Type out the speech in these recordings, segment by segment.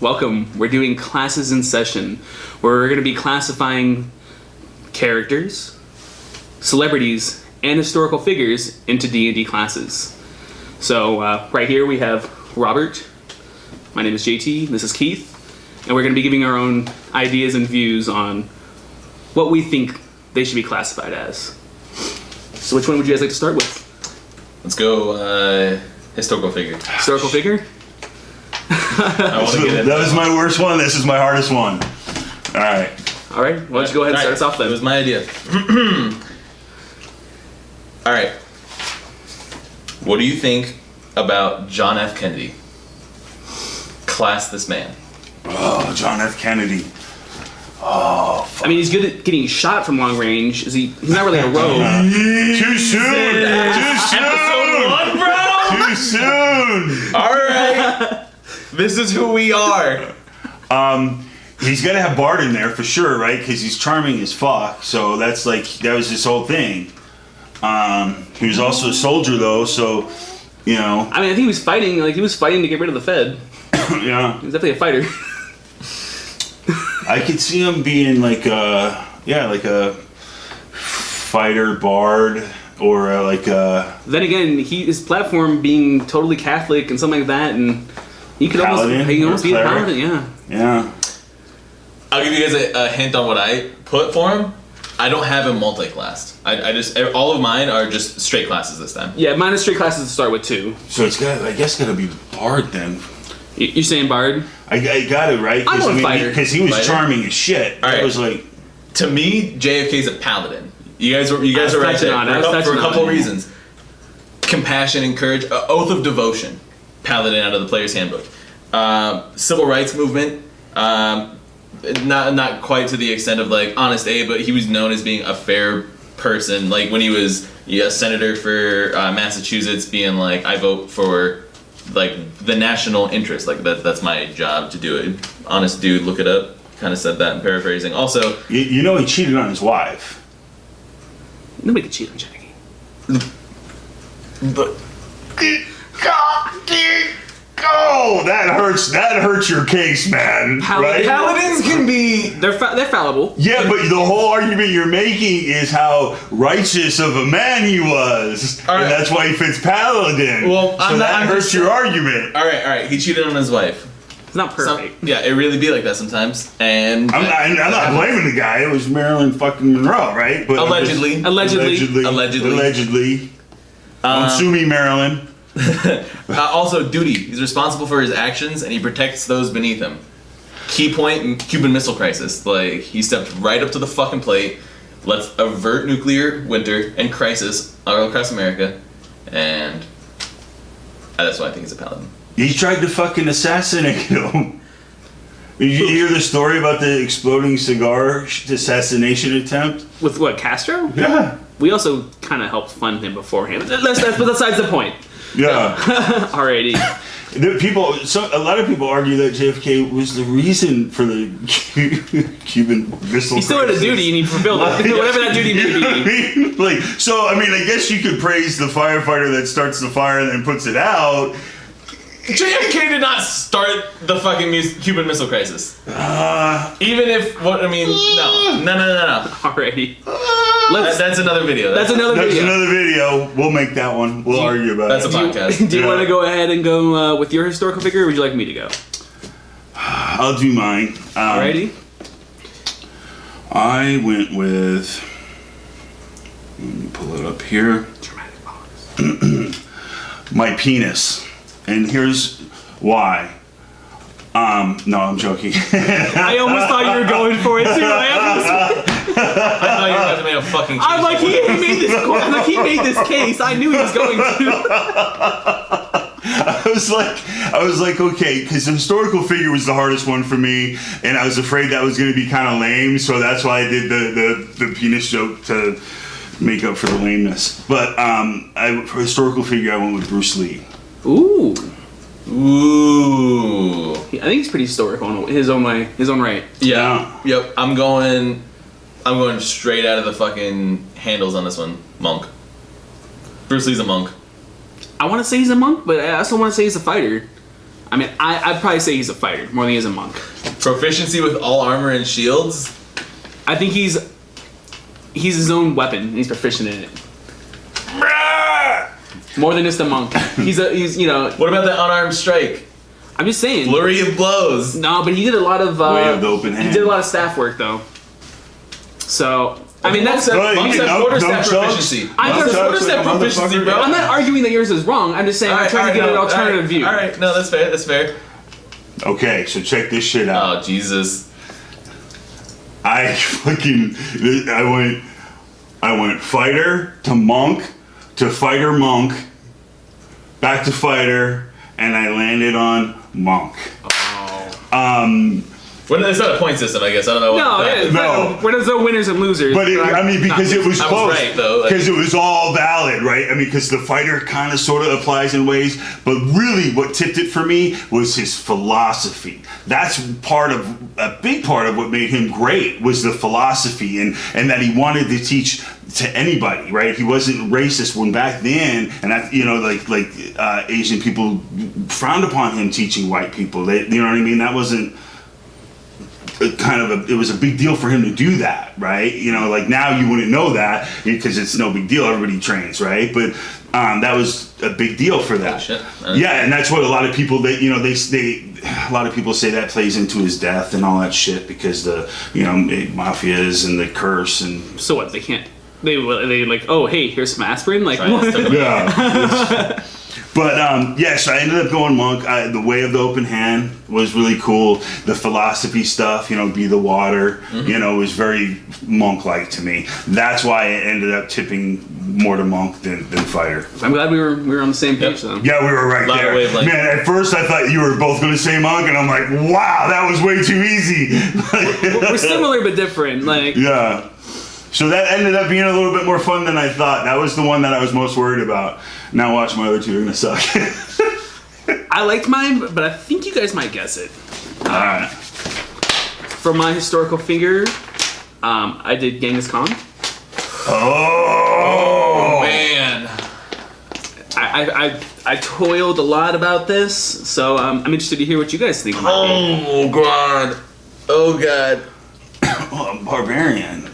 welcome. We're doing Classes in Session, where we're going to be classifying characters, celebrities, and historical figures into D&D classes. So right here we have Robert. My name is JT. This is Keith. And we're going to be giving our own ideas and views on what we think they should be classified as. So which one would you guys like to start with? Let's go historical figure. Historical figure? That was my worst one. This is my hardest one. Alright. Alright, why don't you go ahead and start us off then? It was my idea. Alright. What do you think about John F. Kennedy? Class this man. Oh, John F. Kennedy. Oh, fuck. I mean, he's good at getting shot from long range. He's not really a rogue. Too soon! Too soon! Episode 1, bro! Too soon! Alright. This is who we are. He's got to have Bard in there for sure, right? Because he's charming as fuck. So that was his whole thing. He was also a soldier though, so you know. I mean, I think he was fighting to get rid of the Fed. Yeah. He's definitely a fighter. I could see him being like a fighter Bard or Then again, his platform being totally Catholic and something like that, and he could Paladin, almost be a Paladin, yeah. Yeah. I'll give you guys a hint on what I put for him. I don't have him multi-classed. I just all of mine are just straight classes this time. Yeah, mine is straight classes to start with too. So it's got to be Bard then. You're saying Bard? I got it right. I'm a fighter. Because he was Fighter? charming as shit. All right. I was like, To me, JFK's a paladin. You guys are right there for a couple reasons. Compassion and courage, oath of devotion, paladin out of the player's handbook. Civil rights movement, not quite to the extent of like Honest Abe, but he was known as being a fair person. Like when he was a senator for Massachusetts, being like, I vote for like the national interest. Like that's my job to do it. Honest dude, look it up. Kind of said that in paraphrasing. Also, you know, he cheated on his wife. Nobody can cheat on Jackie. But oh, that hurts your case, man. Right? paladins can be. They're fallible. Yeah, but the whole argument you're making is how righteous of a man he was, All right. and that's why he fits Paladin. Well, so that hurts your argument. All right. He cheated on his wife. It's not perfect. Yeah, it really be like that sometimes. And I'm not blaming the guy. It was Marilyn fucking Monroe, right? But Allegedly. Don't sue me, Marilyn. Also, duty. He's responsible for his actions, and he protects those beneath him. Key point in Cuban Missile Crisis. Like, he stepped right up to the fucking plate. Let's avert nuclear winter and crisis all across America. And that's why I think he's a paladin. He tried to fucking assassinate him. Did you hear the story about the exploding cigar assassination attempt? With what, Castro? Yeah. We also kind of helped fund him beforehand. But besides the point. Yeah. Alrighty. A lot of people argue that JFK was the reason for the Cuban Missile He still had a Crisis. duty and he fulfilled it. Whatever that duty may be. I guess you could praise the firefighter that starts the fire and then puts it out. JFK did not start the fucking Cuban Missile Crisis. Even if, no. Alrighty. That's another video. That's another video. We'll make that one. We'll argue about That's it. a podcast. Do you want to go ahead and go with your historical figure, or would you like me to go? I'll do mine. Alrighty. I went with... Let me pull it up here. Dramatic pause. My penis. And here's why. No, I'm joking. I almost thought you were going for it too. I thought you were about to make a fucking case. I'm like, he made this case. I knew he was going to. I was like, okay, because the historical figure was the hardest one for me, and I was afraid that was going to be kind of lame, so that's why I did the penis joke to make up for the lameness. But for historical figure, I went with Bruce Lee. Ooh. I think he's pretty historical in his own way, his own right. Yeah. Yep. I'm going straight out of the fucking handles on this one. Monk. Bruce Lee's a monk. I want to say he's a monk, but I also want to say he's a fighter. I mean, I'd probably say he's a fighter more than he is a monk. Proficiency with all armor and shields. I think he's his own weapon and he's proficient in it. More than just a monk. He's you know. What about the unarmed strike? I'm just saying. Flurry of blows. No, but he did a lot of. Way of the open hand. He did a lot of staff work though. So I mean that's. Monks have quarterstaff proficiency. Monks have quarterstaff proficiency, bro. I'm not arguing that yours is wrong. I'm just saying I'm trying to get an alternative view. All right, no, that's fair. That's fair. Okay, so check this shit out. Oh Jesus! I went fighter to monk to fighter monk, back to fighter, and I landed on monk. Oh. Well, it's not a point system, I guess. I don't know. No, it is. No. There's no winners and losers. But because it was I was close, right, though, like- because it was all valid, right? I mean, because the fighter kind of sort of applies in ways, but really, what tipped it for me was his philosophy. That's a big part of what made him great was the philosophy, and that he wanted to teach to anybody, right? He wasn't racist when back then, and that Asian people frowned upon him teaching white people. You know what I mean? That wasn't. It was a big deal for him to do that, right? You know, like now you wouldn't know that because it's no big deal. Everybody trains, right? But that was a big deal for that. Oh, shit. Yeah, and that's what a lot of people a lot of people say that plays into his death and all that shit because the mafias and the curse and. So what? They can't. They like. Oh, hey, here's some aspirin. Like. Yeah. But so I ended up going monk. The way of the open hand was really cool. The philosophy stuff, be the water, was very monk-like to me. That's why it ended up tipping more to monk than fighter. I'm glad we were on the same page though. Yeah, we were right there. Man, at first I thought you were both going to say monk, and I'm like, wow, that was way too easy. We're similar but different. Like. Yeah. So that ended up being a little bit more fun than I thought. That was the one that I was most worried about. Now watch my other two, they're gonna suck. I liked mine, but I think you guys might guess it. Alright. For my historical figure, I did Genghis Khan. Oh man. I toiled a lot about this, so I'm interested to hear what you guys think. Oh god. Oh god. Oh, barbarian.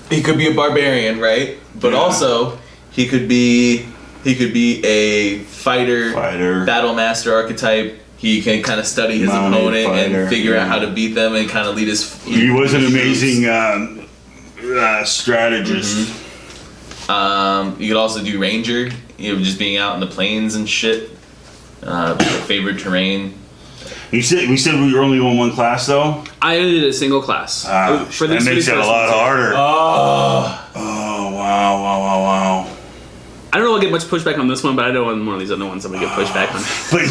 He could be a barbarian, right? But also, he could be a fighter, battle master archetype. He can kind of study his opponent and figure out how to beat them and kind of lead his. He was an amazing strategist. You could also do ranger. Just being out in the plains and shit. Favorite terrain. We said we were only on one class though. I did a single class. For that makes it a lot harder. Oh wow. I don't know if I'll get much pushback on this one, but I know on one of these other ones I'm gonna get pushback on. But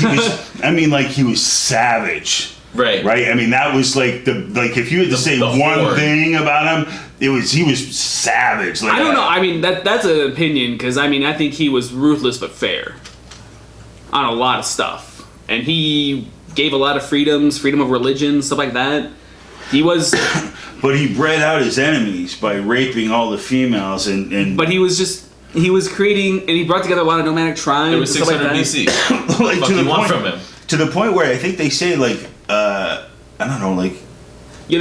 he was savage. Right. I mean, that was if you had to say one thing about him, he was savage. I don't know. I mean, that's an opinion because I think he was ruthless but fair on a lot of stuff, and he gave a lot of freedom of religion, stuff like that. He was. But he bred out his enemies by raping all the females and. But he was creating, and he brought together a lot of nomadic tribes. It was 600 BC. Like what do you want from him? To the point where I think they say I don't know, there's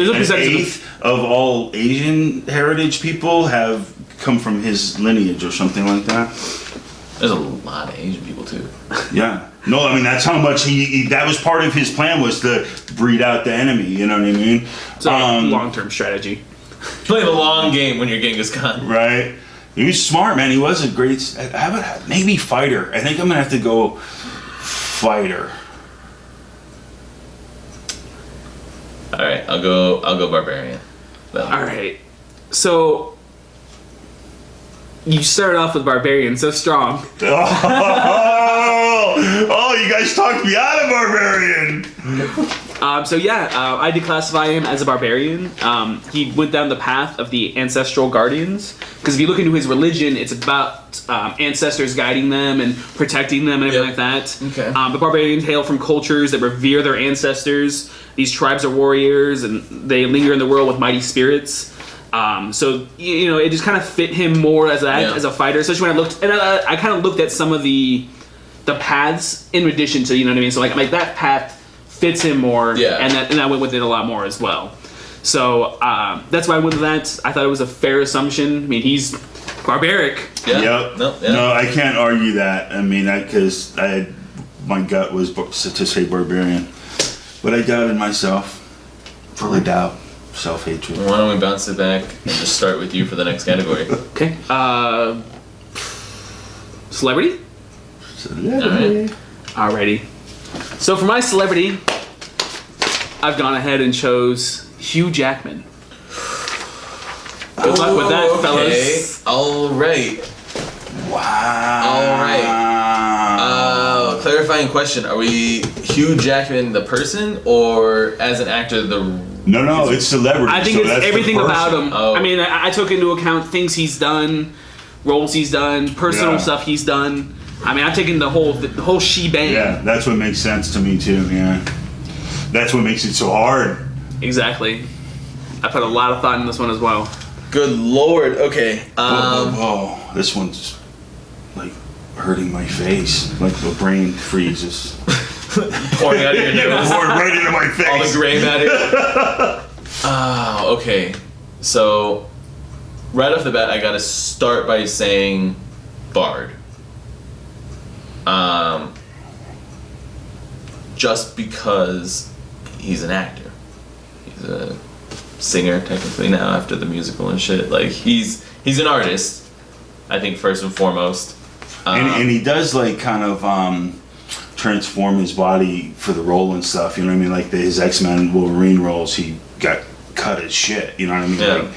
a percentage an eighth of all Asian heritage people have come from his lineage or something like that. There's a lot of Asian people too. Yeah. No, I mean that's how much that was part of his plan was to breed out the enemy. You know what I mean? It's a long-term strategy. Play the long game when you're Genghis Khan. Right. He was smart, man. He was a great. Maybe fighter. I think I'm gonna have to go fighter. All right, I'll go barbarian. All right, so you started off with barbarian, so strong. Oh, you guys talked me out of barbarian. I declassify him as a barbarian. He went down the path of the ancestral guardians, because if you look into his religion, it's about ancestors guiding them and protecting them and everything like that. Okay. The barbarians hail from cultures that revere their ancestors. These tribes are warriors, and they linger in the world with mighty spirits. It just kind of fit him more as a fighter, especially when I looked, and I kind of looked at some of the the paths in addition to, you know what I mean? So like that path fits him more, Yeah. and I went with it a lot more as well. So that's why I went with that. I thought it was a fair assumption. I mean, he's barbaric. Yeah. Yep. No, I can't argue that. I mean, because my gut was to say barbarian, but I doubted myself. Full of doubt, self-hatred. Why don't we bounce it back and just start with you for the next category? Okay. Celebrity? Celebrity. Alrighty. So for my celebrity, I've gone ahead and chose Hugh Jackman. Good luck with that, fellas. All right. Wow. All right. Clarifying question: are we Hugh Jackman the person, or as an actor the? No, it's celebrity. I think so it's that's the everything about person. him. Oh. I mean, I took into account things he's done, roles he's done, personal Yeah. stuff he's done. I mean, I've taken the whole shebang. Yeah, that's what makes sense to me too. Yeah, that's what makes it so hard. Exactly. I put a lot of thought in this one as well. Good lord. Okay. Whoa, this one's like hurting my face. Like the brain freezes. Pouring out of your nose. Poured right into my face. All the gray matter. Okay. So, right off the bat, I gotta start by saying Bard. Just because he's an actor. He's a singer, technically, now, after the musical and shit. Like, he's an artist, I think, first and foremost. And he does like kind of transform his body for the role and stuff. You know what I mean? Like his X-Men Wolverine roles, he got cut as shit. You know what I mean? Yeah. Like,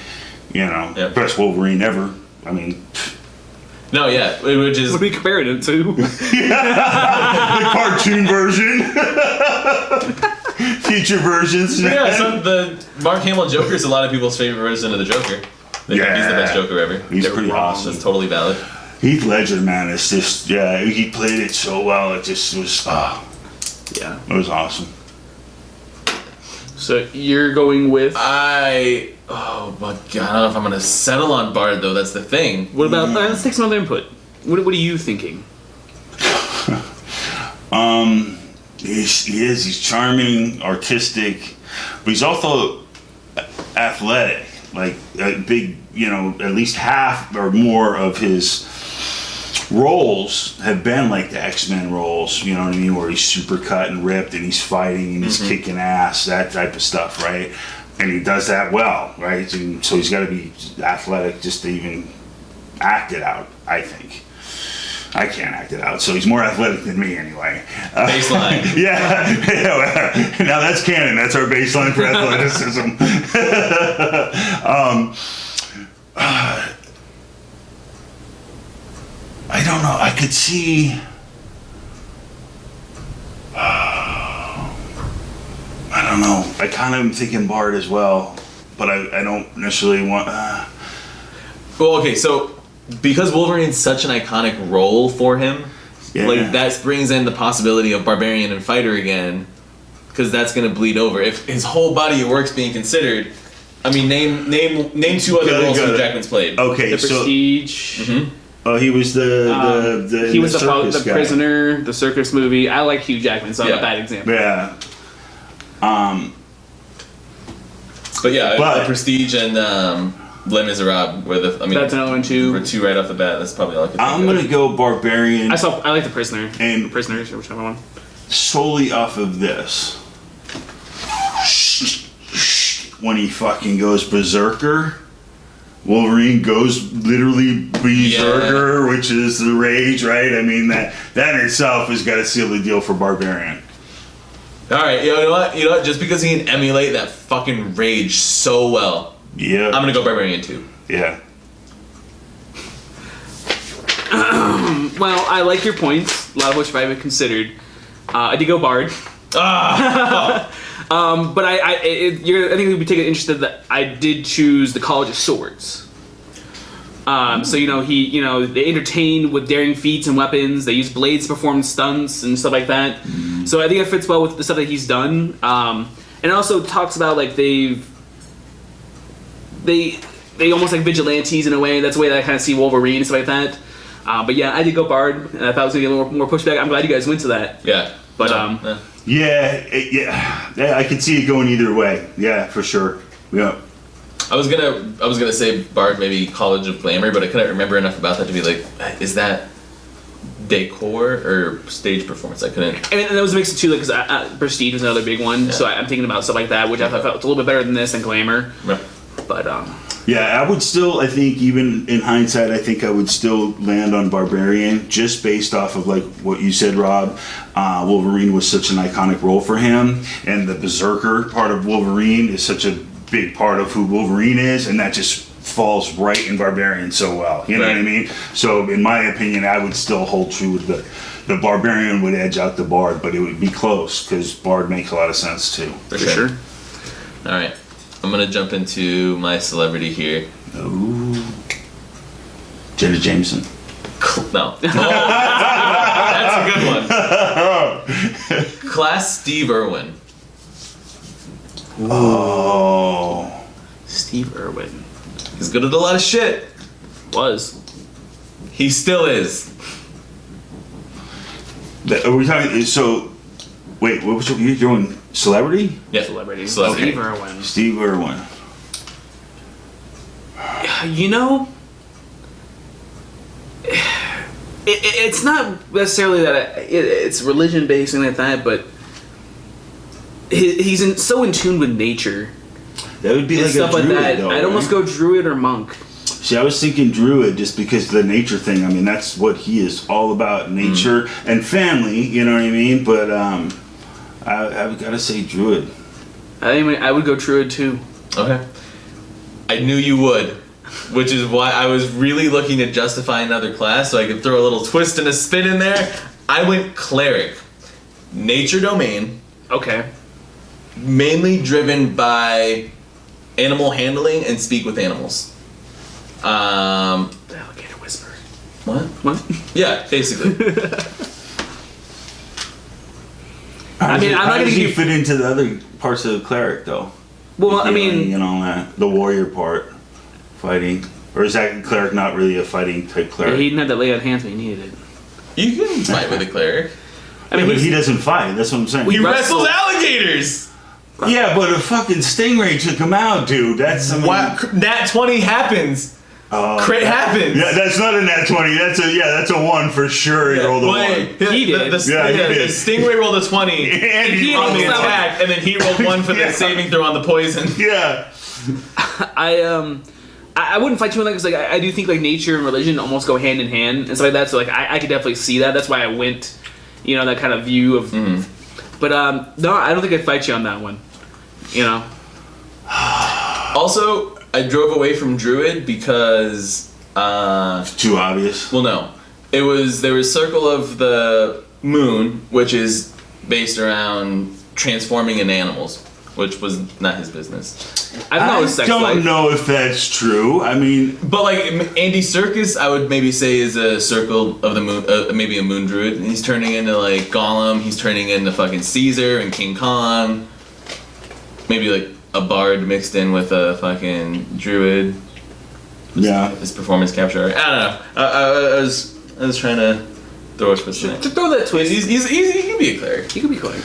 you know, Yeah. best Wolverine ever. I mean, No, yeah, which is... What are we comparing it to? the cartoon version, future versions. Yeah, so the Mark Hamill Joker is a lot of people's favorite version of the Joker. They think he's the best Joker ever. He's They're pretty wrong. awesome. That's totally valid. Heath Ledger, man, it's just he played it so well. It just was Yeah. it was awesome. So you're going with... Oh my god, I don't know if I'm gonna settle on Bard though, that's the thing. What about... let's take some other input. What are you thinking? He's charming, artistic, but he's also athletic. Like a big, at least half or more of his roles have been like the X-Men roles, you know what I mean, where he's super cut and ripped and he's fighting and he's kicking ass, that type of stuff, right? And he does that well, right? And so he's got to be athletic just to even act it out, I think. I can't act it out, so he's more athletic than me anyway. Baseline. Yeah. Now that's canon. That's our baseline for athleticism. I don't know. I could see. I don't know. I kind of am thinking Bard as well, but I don't necessarily want. Well, okay, so because Wolverine's such an iconic role for him, like that brings in the possibility of Barbarian and Fighter again, because that's gonna bleed over. If his whole body of work's being considered, I mean, name two other roles Hugh Jackman's played. Okay, The Prestige. Oh, he was the he was the circus guy. prisoner, the circus movie. I like Hugh Jackman, so I'm a bad example. Yeah. But yeah, But- The Prestige and Les Miserables were That's another one too. were two right off the bat. That's probably all I could think I'm of. gonna go Barbarian I like the prisoner And- the prisoners, or whichever one. solely off of this. When he fucking goes berserker, Wolverine goes literally berserker, which is the rage, right? I mean that in itself has got to seal the deal for Barbarian. All right, you know what? Just because he can emulate that fucking rage so well, Yeah. I'm gonna go Barbarian too. Yeah. Well, I like your points, a lot of which I haven't considered. I did go Bard. But I think we'd be taking interest that I did choose the College of Swords. So they entertain with daring feats and weapons. They use blades to perform stunts and stuff like that. So I think it fits well with the stuff that he's done. And it also talks about like they almost like vigilantes in a way. That's the way that I kind of see Wolverine and stuff like that. But yeah, I did go Bard, and I thought it was gonna get a little more pushback. I'm glad you guys went to that. Yeah. But Yeah, I can see it going either way. Yeah, for sure. Yeah. I was gonna say Bard, maybe College of Glamour, but I couldn't remember enough about that to be like, is that decor or stage performance? I couldn't. I mean, and that was a mix of two, like, because Prestige was another big one, so I'm thinking about stuff like that, which I thought felt a little bit better than this and Glamour. Right. But Yeah, I would still, I think, even in hindsight, I think I would still land on Barbarian, just based off of, like, what you said, Rob. Wolverine was such an iconic role for him, and the Berserker part of Wolverine is such a big part of who Wolverine is, and that just falls right in Barbarian so well. You know what I mean? So, in my opinion, I would still hold true with the Barbarian would edge out the Bard, but it would be close, because Bard makes a lot of sense, too. For sure. All right. I'm going to jump into my celebrity here. Ooh. Jenna Jameson. No. Oh, that's a good one. Class Steve Irwin. Oh. Steve Irwin He's good at a lot of shit. was. He still is. Are we talking, so, wait, what was you doing? Celebrity? Yeah. Celebrity. Celebrity. Steve Irwin. Steve Irwin. You know, it's not necessarily that it's religion based and like that, but he's so in tune with nature That would be and like stuff a druid, like that. though, I'd almost right? go druid or monk. See, I was thinking druid just because of the nature thing. I mean, that's what he is all about, nature and family, you know what I mean? But I've got to say druid. I would go druid too. Okay. I knew you would, which is why I was really looking to justify another class so I could throw a little twist and a spin in there. I went cleric. Nature domain, Okay. mainly driven by animal handling and speak with animals. The alligator whisper. What? What? Yeah, basically. I mean, I'm not How gonna does he give- fit into the other parts of the cleric, though? Well, I Healing mean, and all that, the warrior part, fighting, or is that cleric not really a fighting type cleric? he didn't have that lay on hands when he needed it. You can fight with a cleric. I mean, but he's- he doesn't fight. That's what I'm saying. He wrestled- wrestles alligators! Yeah, but a fucking stingray took him out, dude. That's Wow, Nat 20 happens. Crit happens. Yeah, that's not a nat 20. That's a 1 for sure. He rolled a 1. He did. Yeah, he did. The Stingray rolled a 20 And he on the rolled a attack, and then he rolled 1 for the Yeah. saving throw on the poison. Yeah. I wouldn't fight you on that because like I do think like nature and religion almost go hand in hand and stuff like that. So like I could definitely see that. That's why I went, that kind of view of. But no, I don't think I'd fight you on that one. You know. Also, I drove away from Druid because Too obvious. well, no, there was Circle of the Moon, which is based around transforming in animals, which was not his business. I don't know his sex don't life. know if that's true. I mean, But like Andy Serkis, I would maybe say is a Circle of the Moon, maybe a Moon Druid. And he's turning into like Gollum. He's turning into fucking Caesar and King Kong. Maybe like a bard mixed in with a fucking druid. yeah. His performance capture. I don't know. I was trying to throw a twist in it. To throw that twist, He can be a cleric. he could be clear.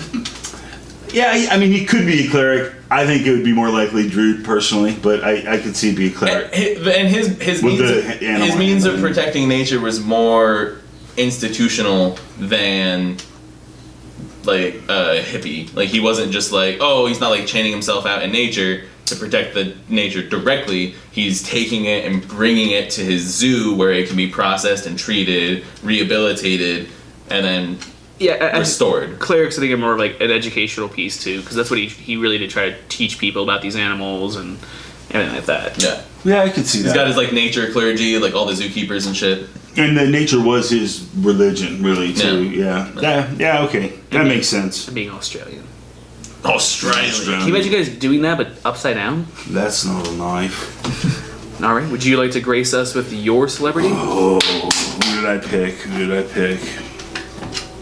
Yeah, I mean, he could be a cleric. I think it would be more likely druid personally, but I could see it be a cleric. And his With means the animal his means of handling. protecting nature was more institutional than like hippie. Like he wasn't just like, oh, he's not like chaining himself out in nature to protect the nature directly. He's taking it and bringing it to his zoo where it can be processed and treated, rehabilitated, and then restored. Clerics, I think, are more of like an educational piece too, because that's what he really did try to teach people about these animals and everything like that. Yeah. Yeah, I could see that. He's got his like nature clergy, like all the zookeepers and shit. And the nature was his religion, really, too. Yeah, okay. That makes sense. Being Australian. Australian. Can you imagine you guys doing that but upside down? That's not a knife. All right. Would you like to grace us with your celebrity? Oh, who did I pick?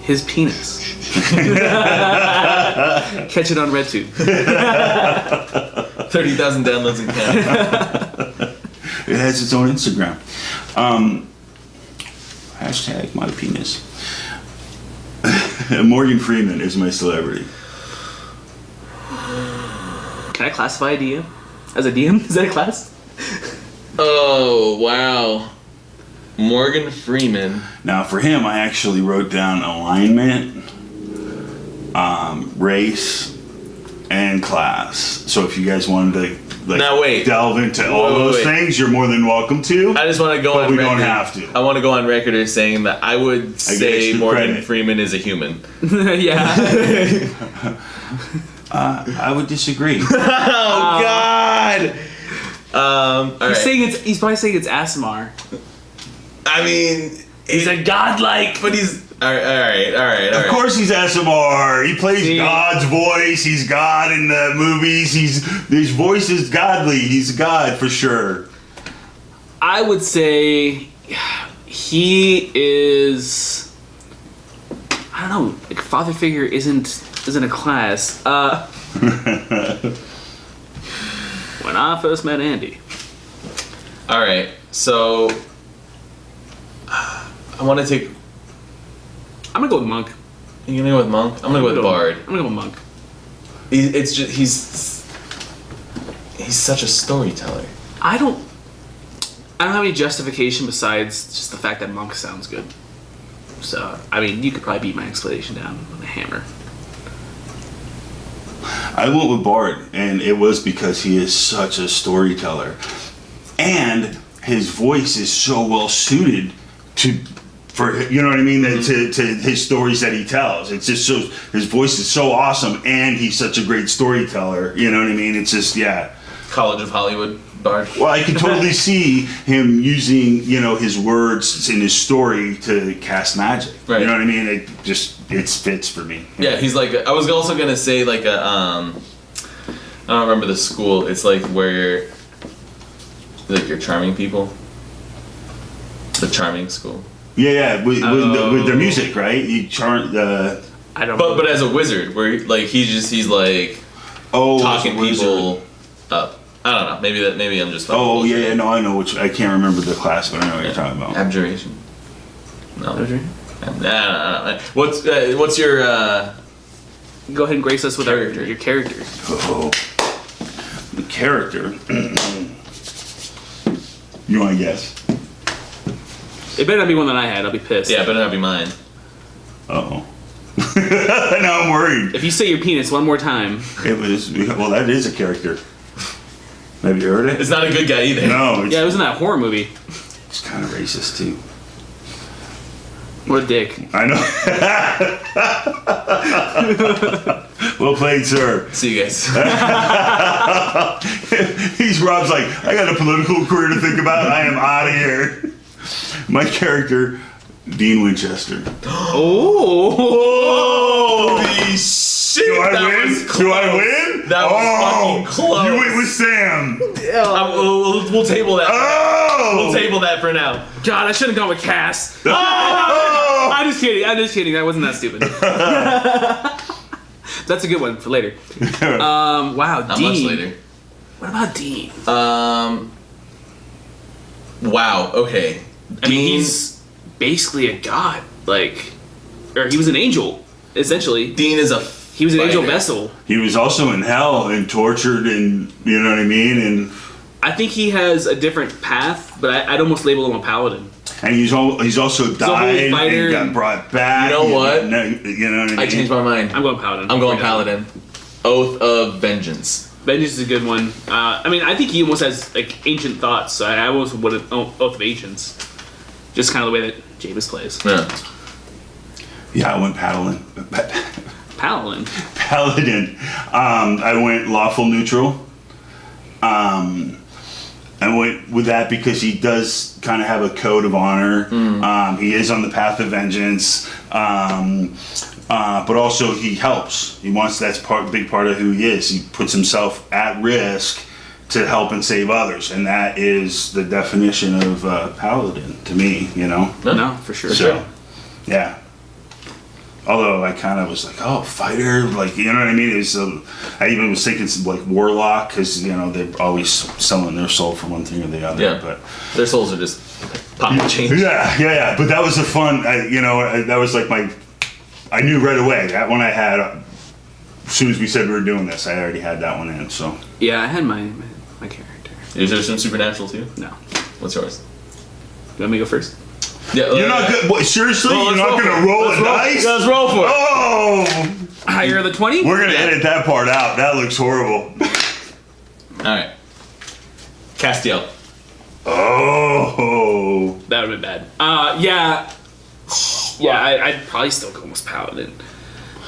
His penis. Catch it on RedTube. 30,000 downloads in Canada. It has its own Instagram. Hashtag my penis. Morgan Freeman is my celebrity. Can I classify a DM as a DM? Is that a class? Oh, wow. Morgan Freeman. Now, for him, I actually wrote down alignment, race, and class. So if you guys wanted to Now, wait. delve into all those things, you're more than welcome to. I just want to go But on we record. don't have to. I want to go on record as saying that I would say extra Morgan credit. Freeman is a human. Yeah. I would disagree. Oh, God! All right. He's probably saying it's Asimar. I mean, He's a godlike. but he's all right. Of course he's SMR. He plays See? God's voice. He's God in the movies. His voice is godly. He's God for sure. I would say he is. I don't know. Like, father figure isn't a class. When I first met Andy. All right, so I want to take. I'm gonna go with Monk. You gonna go with Monk? I'm gonna go with Bard. I'm gonna go with Monk. It's just he's such a storyteller. I don't have any justification besides just the fact that Monk sounds good. So, I mean, you could probably beat my explanation down with a hammer. I went with Bard, and it was because he is such a storyteller, and his voice is so well suited for you know what I mean, to his stories that he tells. It's just so his voice is so awesome, and he's such a great storyteller. You know what I mean? It's just College of Hollywood Bard. Well, I can totally see him using his words in his story to cast magic. Right. You know what I mean? It fits for me. Yeah, he's like. I was also gonna say like a. I don't remember the school. It's like where. Like you're charming people. The charming school. Yeah, with their music, right? You chart the. I don't. But as a wizard, where like he's like talking people up. I don't know. Maybe I'm just. Oh yeah, no, I know which. I can't remember the class, but I know what you're talking about. Abjuration. No. Abjuration? Nah. What's your? Go ahead and grace us with Character. your character. Oh, the character. You want to guess? It better not be one that I had. I'll be pissed. Yeah, better not be mine. Uh-oh. Now I'm worried. If you say your penis one more time. That is a character. Have you heard it? It's not a good guy either. No. Yeah, it was in that horror movie. It's kind of racist too. What a dick. I know. Well played, sir. See you guys. Rob's like, I got a political career to think about. I am out of here. My character, Dean Winchester. Oh! Holy shit! Do I that win? was close. Do I win? That was fucking close. You went with Sam. We'll table that. Oh! We'll table that for now. God, I should have gone with Cass. Oh! I'm just kidding. That wasn't that stupid. That's a good one for later. Wow, Not Dean. much later. What about Dean? Wow. Okay. I mean, he's basically a god. Or he was an angel, essentially. Dean is He was an angel fighter. vessel. He was also in hell and tortured, and you know what I mean. And I think he has a different path, but I'd almost label him a paladin. he's also a died holy fighter and got and- brought back. You know what? You know what I mean? I changed my mind. I'm going paladin. I'm going Paladin. Oath of Vengeance. Vengeance is a good one. I mean, I think he almost has ancient thoughts. So I almost would have Oath of Ancients. Just kind of the way that Jameis plays. Yeah. Yeah, I went Paladin. Paladin. Paladin. I went lawful neutral. I went with that because he does kind of have a code of honor. He is on the path of vengeance, but also he helps. He wants that's big part of who he is. He puts himself at risk to help and save others, and that is the definition of paladin to me. No, for sure. So, yeah. Although I kind of was like, oh, fighter, you know what I mean? I even was thinking warlock because they're always selling their soul for one thing or the other. Yeah. But Their souls are just Pop change. Yeah. But that was a fun. That was like I knew right away that one I had. As soon as we said we were doing this, I already had that one in. So Yeah, I had my character. Is there some supernatural too? No. What's yours? You want me to go first? Yeah, you're not good. What, seriously, you're not gonna roll a dice? Let's roll for it. Oh, Higher the 20? we're gonna edit that part out. That looks horrible. All right. Castiel. Oh. That would have been bad. Yeah. Yeah, I'd probably still go with Paladin.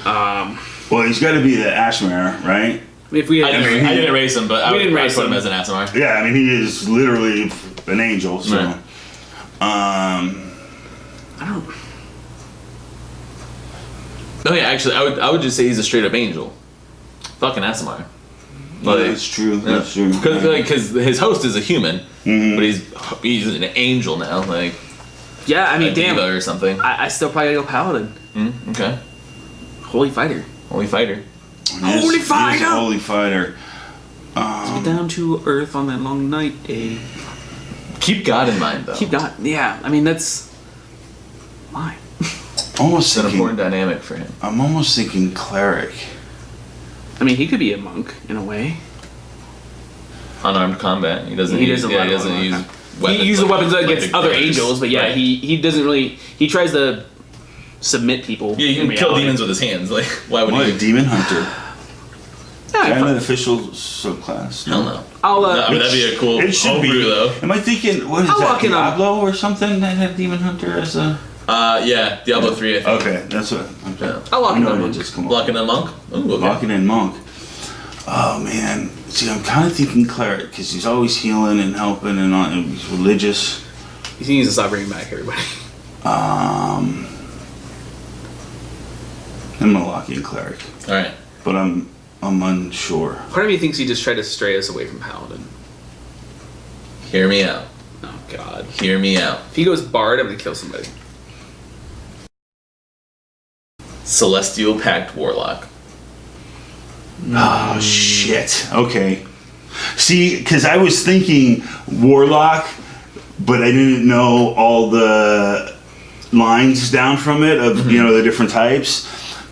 Well, he's got to be the Ashmare, right? If we had, I didn't raise him, but I would didn't raise put him him. as an Asimar. Yeah, I mean, he is literally an angel. So, Right. I don't. Oh yeah, actually, I would just say he's a straight up angel. Fucking Asimar. that's true. That's true. Because his host is a human, Mm-hmm. but he's an angel now, like Yeah, I mean, a damn. diva or something. I still probably go Paladin. Okay, Holy fighter. holy fighter. He is fighter! a holy fighter. Down to earth on that long night, eh? Keep God in mind though. Keep God. Yeah, I mean, that's. Why? Almost It's an thinking. important dynamic for him. I'm almost thinking cleric. I mean, he could be a monk in a way. Unarmed combat. He doesn't. He use, doesn't yeah, allow he doesn't unarmed use combat. weapons. He uses weapons against the other guards. angels, but yeah, Right. he doesn't really. He tries to submit people. Yeah, you in can kill reality. demons with his hands. Like, why would What, he? a demon hunter? Yeah, Is that fine. an official subclass? Hell no. I'll. No, I mean, that'd be a cool It should homebrew be. though. Am I thinking? What is I'll that? walk in on- Diablo or something that had demon hunter as a? Yeah, Diablo 3, I think. Okay, that's what. Okay. Yeah. I'll walk I in know on it one. just come up. Blocking a monk. Ooh, okay. Walking in monk. Oh man, see, I'm kind of thinking cleric because he's always healing and helping and he's religious. He needs to stop bringing back everybody. I'm gonna lock in cleric, All right. but I'm unsure. Part of me thinks he just tried to stray us away from Paladin. Hear me out. Oh God. Hear me out. If he goes Bard, I'm gonna kill somebody. Celestial Pact Warlock. Oh shit. Okay. See, because I was thinking warlock, but I didn't know all the lines down from it of the different types,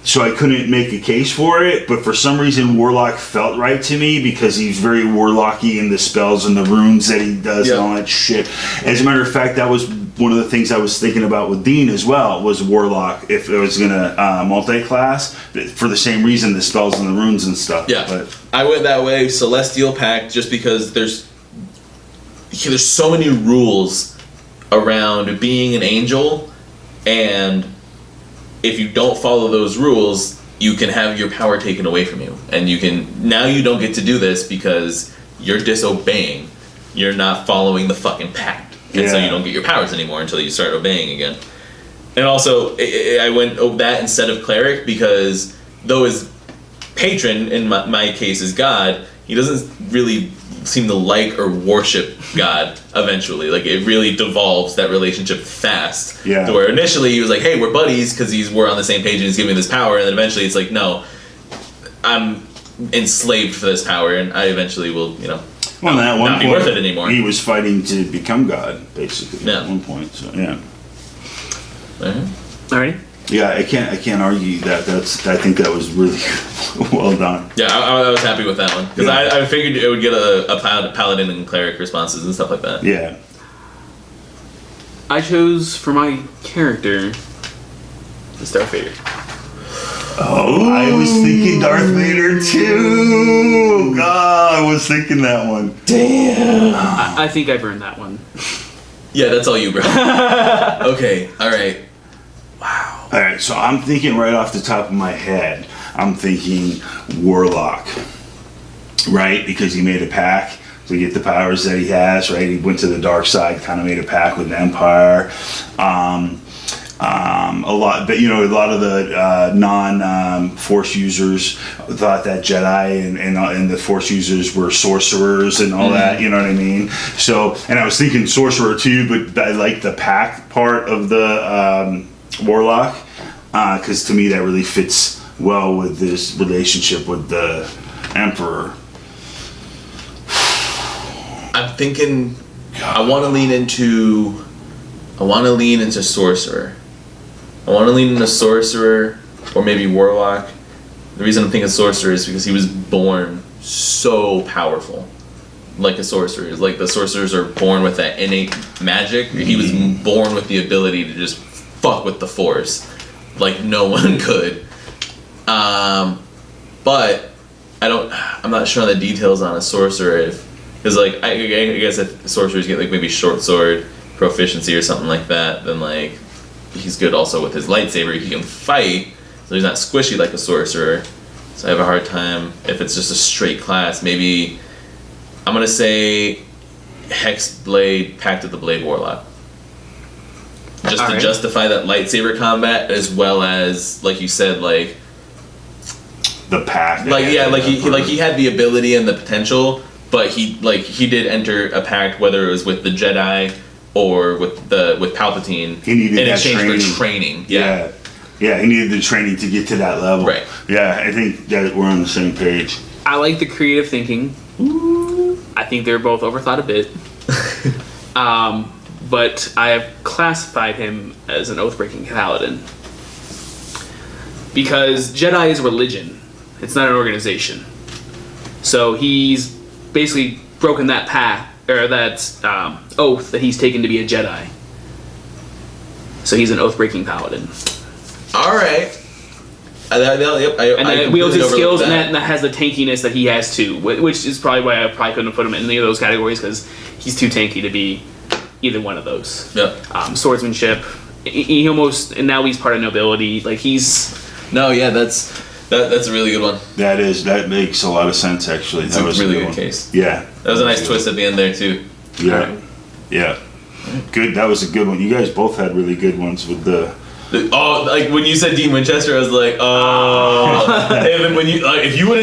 so I couldn't make a case for it. But for some reason, warlock felt right to me because he's very warlocky in the spells and the runes that he does and all that shit. As a matter of fact, that was one of the things I was thinking about with Dean as well, was warlock if it was gonna multi-class for the same reason, the spells and the runes and stuff. Yeah. But I went that way, Celestial Pact, just because there's so many rules around being an angel, and if you don't follow those rules, you can have your power taken away from you. And now you don't get to do this because you're disobeying. You're not following the fucking pact. And so Yeah. you don't get your powers anymore until you start obeying again. And also, I went that instead of cleric because though his patron, in my case, is God, he doesn't really seem to like or worship God eventually. Like, it really devolves that relationship fast. Yeah. To where initially he was like, hey, we're buddies because we're on the same page and he's giving me this power. And then eventually it's like, no, I'm enslaved for this power and I eventually will, well, at one not be point, worth it anymore. he was fighting to become God, basically. Yeah. At one point, so yeah. Alrighty. Yeah, I can't argue that. I think that was really well done. Yeah, I was happy with that one because Yeah. I figured it would get a paladin and cleric responses and stuff like that. Yeah. I chose for my character the Darth Vader. Oh, I was thinking Darth Vader too. God, I was thinking that one. Damn. I think I burned that one. Yeah, that's all you, bro. Okay, all right. Wow. All right, so I'm thinking right off the top of my head, I'm thinking Warlock, right? Because he made a pact to get the powers that he has, right? He went to the dark side, kind of made a pact with the Empire. A lot of the non-Force users thought that Jedi and the Force users were sorcerers and all that. You know what I mean? So, and I was thinking sorcerer too, but I like the pact part of the Warlock because to me that really fits well with this relationship with the Emperor. I'm thinking I want to lean into I want to lean into sorcerer. Or maybe warlock. The reason I'm thinking sorcerer is because he was born so powerful. Like a sorcerer. Like the sorcerers are born with that innate magic. He was born with the ability to just fuck with the force. Like no one could. But I'm not sure on the details on a sorcerer. Because like I guess if sorcerers get like maybe short sword proficiency or something like that, then like he's good also with his lightsaber. He can fight, so he's not squishy like a sorcerer. So I have a hard time if it's just a straight class. Maybe I'm gonna say Hex Blade, Pact of the Blade Warlock. Just to justify that lightsaber combat, as well as like you said, like the pact. Like yeah, like he had the ability and the potential, but he did enter a pact, whether it was with the Jedi or with Palpatine. He needed in that exchange for training. Yeah. Yeah, he needed the training to get to that level. Right. Yeah, I think that we're on the same page. I like the creative thinking. I think they're both overthought a bit. But I have classified him as an oath-breaking paladin. Because Jedi is religion. It's not an organization. So he's basically broken that path, or that oath that he's taken to be a Jedi. So he's an oath-breaking paladin. All right. And then wields his skills, and that has the tankiness that he has too, which is probably why I probably couldn't put him in any of those categories, because he's too tanky to be either one of those. Yep. Swordsmanship, he almost, and now he's part of nobility. Like he's. No, yeah, that's a really good one. That makes a lot of sense actually. It's that was a really good one. case. Yeah. That was a nice twist at the end there too. Yeah. Right. Yeah. Good. That was a good one. You guys both had really good ones with the. Oh, like when you said Dean Winchester, I was like, oh. And then when you, if we would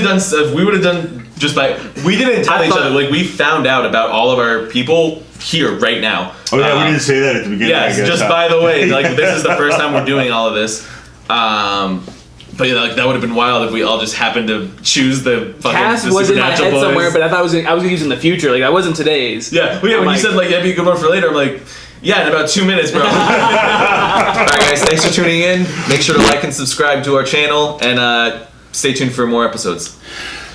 have done just by, we didn't tell each other. Like we found out about all of our people here right now. Oh yeah, we didn't say that at the beginning. Yes, just by the way, like this is the first time we're doing all of this. But yeah, like that would have been wild if we all just happened to choose the fucking Cass the was in my head boys. somewhere, but I thought I was gonna use in the future. Like that wasn't today's. Yeah, well, yeah. When you said like that'd be a good one for later, I'm like, yeah, in about 2 minutes, bro. Alright guys, thanks for tuning in. Make sure to like and subscribe to our channel, and stay tuned for more episodes.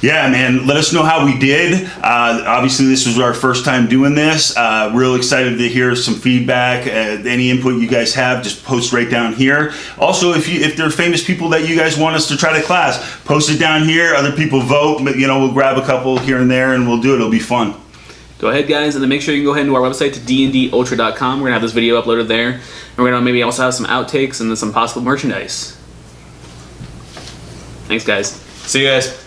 Yeah, man, let us know how we did. Obviously, this was our first time doing this. Real excited to hear some feedback. Any input you guys have, just post right down here. Also, if there are famous people that you guys want us to try to class, post it down here. Other people vote. We'll grab a couple here and there, and we'll do it. It'll be fun. Go ahead, guys, and then make sure you can go ahead to our website, to dndultra.com. We're going to have this video uploaded there. And we're going to maybe also have some outtakes and then some possible merchandise. Thanks, guys. See you guys.